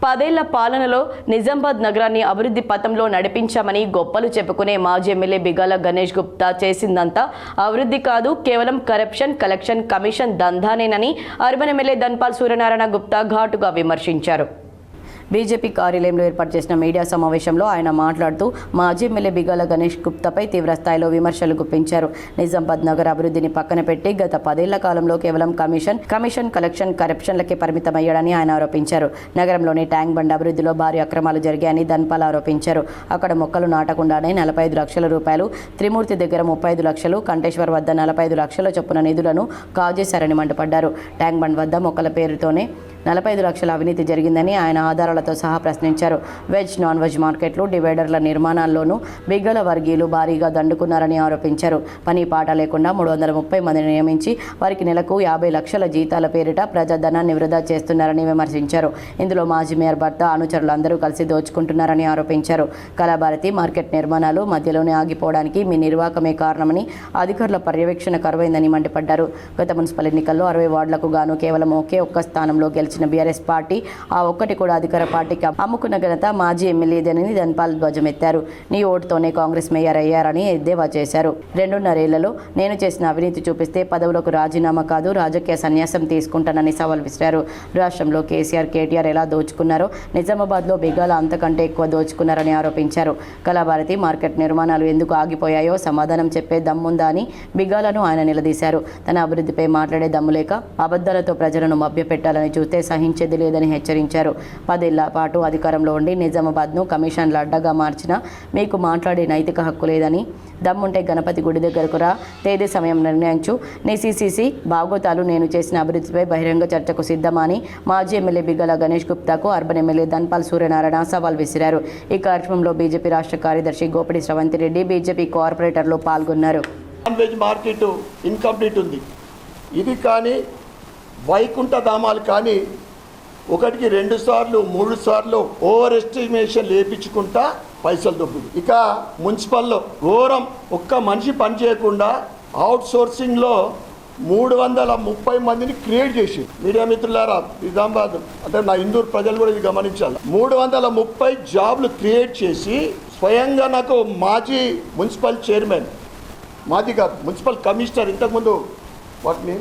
10 ఏళ్ల పాలనలో నిజామాబాద్ నగరాన్ని అభివృద్ధి పథంలో నడిపించామని గొప్పలు చెప్పుకునే మాజీ ఎమ్మెల్యే బిగాల గణేష్ గుప్తా చేసిందంతా అభివృద్ధి కాదు, కేవలం కరప్షన్, కలెక్షన్ కమిషన్ దందానేనని అర్బన్ ఎమ్మెల్యే ధన్పాల్ సూర్యనారాయణ గుప్తా ఘాటుగా విమర్శించారు. బీజేపీ కార్యాలయంలో ఏర్పాటు చేసిన మీడియా సమావేశంలో ఆయన మాట్లాడుతూ మాజీ ఎమ్మెల్యే బిగాల గణేష్ గుప్తాపై తీవ్ర స్థాయిలో విమర్శలు గుప్పించారు. నిజామాబాద్ నగర అభివృద్ధిని పక్కన పెట్టి గత 10 ఏళ్ల కాలంలో కేవలం కమిషన్ కలెక్షన్ కరప్షన్లకే పరిమితమయ్యాడని ఆయన ఆరోపించారు. నగరంలోని ట్యాంక్ బండ్ అభివృద్ధిలో భారీ అక్రమాలు జరిగాయని ధన్పాల్ ఆరోపించారు. అక్కడ మొక్కలు నాటకుండానే 45 లక్షల రూపాయలు, త్రిమూర్తి దగ్గర 35 లక్షలు, కంటేశ్వర్ వద్ద 45 లక్షల చొప్పున నిధులను కాజేశారని మండిపడ్డారు. ట్యాంక్ బండ్ వద్ద మొక్కల పేరుతోనే 45 లక్షల అవినీతి జరిగిందని ఆయన ఆధారాలతో సహా ప్రశ్నించారు. వెజ్, నాన్ వెజ్ మార్కెట్లు, డివైడర్ల నిర్మాణాల్లోనూ బిగ్గల వర్గీయులు భారీగా దండుకున్నారని ఆరోపించారు. పని పాట లేకుండా 330 మందిని నియమించి వారికి నెలకు 50 లక్షల జీతాల పేరిట ప్రజాధనాన్ని వృధా చేస్తున్నారని విమర్శించారు. ఇందులో మాజీ మేయర్ భర్త, అనుచరులందరూ కలిసి దోచుకుంటున్నారని ఆరోపించారు. కళాభారతి మార్కెట్ నిర్మాణాలు మధ్యలోనే ఆగిపోవడానికి మీ నిర్వాహకమే కారణమని, అధికారుల పర్యవేక్షణ కరువైందని మండిపడ్డారు. గత మున్సిపల్ ఎన్నికల్లో 60 వార్డులకు గాను కేవలం ఒక్క స్థానంలో గెలిచిన బీఆర్ఎస్ పార్టీ ఆ ఒక్కటి కూడా అధికార పార్టీకి అమ్ముకున్న ఘనత మాజీ ఎమ్మెల్యేదేనని ధన్పాల్ ధ్వజమెత్తారు. నీ ఓటుతోనే కాంగ్రెస్ మేయర్ అయ్యారని ఎద్దేవా చేశారు. 2.5 ఏళ్లలో నేను చేసిన అవినీతి చూపిస్తే పదవులకు రాజీనామా కాదు, రాజకీయ సన్యాసం తీసుకుంటానని సవాల్ విసిరారు. రాష్ట్రంలో కేసీఆర్, కేటీఆర్ ఎలా దోచుకున్నారో నిజామాబాద్లో బిగాల అంతకంటే ఎక్కువ దోచుకున్నారని ఆరోపించారు. కళాభారతి మార్కెట్ నిర్మాణాలు ఎందుకు ఆగిపోయాయో సమాధానం చెప్పే దమ్ముందా అని బిగాలను ఆయన నిలదీశారు. తన అభివృద్ధిపై మాట్లాడే దమ్ము లేక అబద్ధాలతో ప్రజలను మభ్యపెట్టాలని చూస్తే సహించేది లేదని హెచ్చరించారు. 10 ఏళ్ల పాటు అధికారంలో ఉండి నిజామాబాద్ను కమిషన్ల అడ్డగా మార్చినా మీకు మాట్లాడే నైతిక హక్కు లేదని, దమ్ముంటే గణపతి గుడి దగ్గరకు రా, తేదీ సమయం నిర్ణయించు, నీ సీసీసీ బాగోతాలు, నేను చేసిన అభివృద్ధిపై బహిరంగ చర్చకు సిద్ధమా అని మాజీ ఎమ్మెల్యే బిగాల గణేష్ గుప్తాకు అర్బన్ ఎమ్మెల్యే ధన్పాల్ సూర్యనారాయణ సవాల్ విసిరారు. ఈ కార్యక్రమంలో బీజేపీ రాష్ట్ర కార్యదర్శి గోపిడి శ్రవంతి రెడ్డి, బీజేపీ కార్పొరేటర్లు పాల్గొన్నారు. మార్కెట్ ఇన్కంప్లీట్ ఉంది. ఇది కానీ వైకుంఠ ధామాలు కానీ 1కి 2 సార్లు 3 సార్లు ఓవర్ ఎస్టిమేషన్ లేపించుకుంటా పైసలు దొబ్బుడు. ఇక మున్సిపల్లో ఘోరం, ఒక్క మనిషి పని చేయకుండా అవుట్ సోర్సింగ్లో 330 మందిని క్రియేట్ చేసి, మీడియా మిత్రులారా, నిజామాబాద్ అంటే నా ఇందూరు ప్రజలు కూడా ఇది గమనించాలి. 330 జాబ్లు క్రియేట్ చేసి స్వయంగా నాకు మాజీ మున్సిపల్ చైర్మన్, మాజీ కాదు మున్సిపల్ కమిషనర్, ఇంతకుముందు వాటిని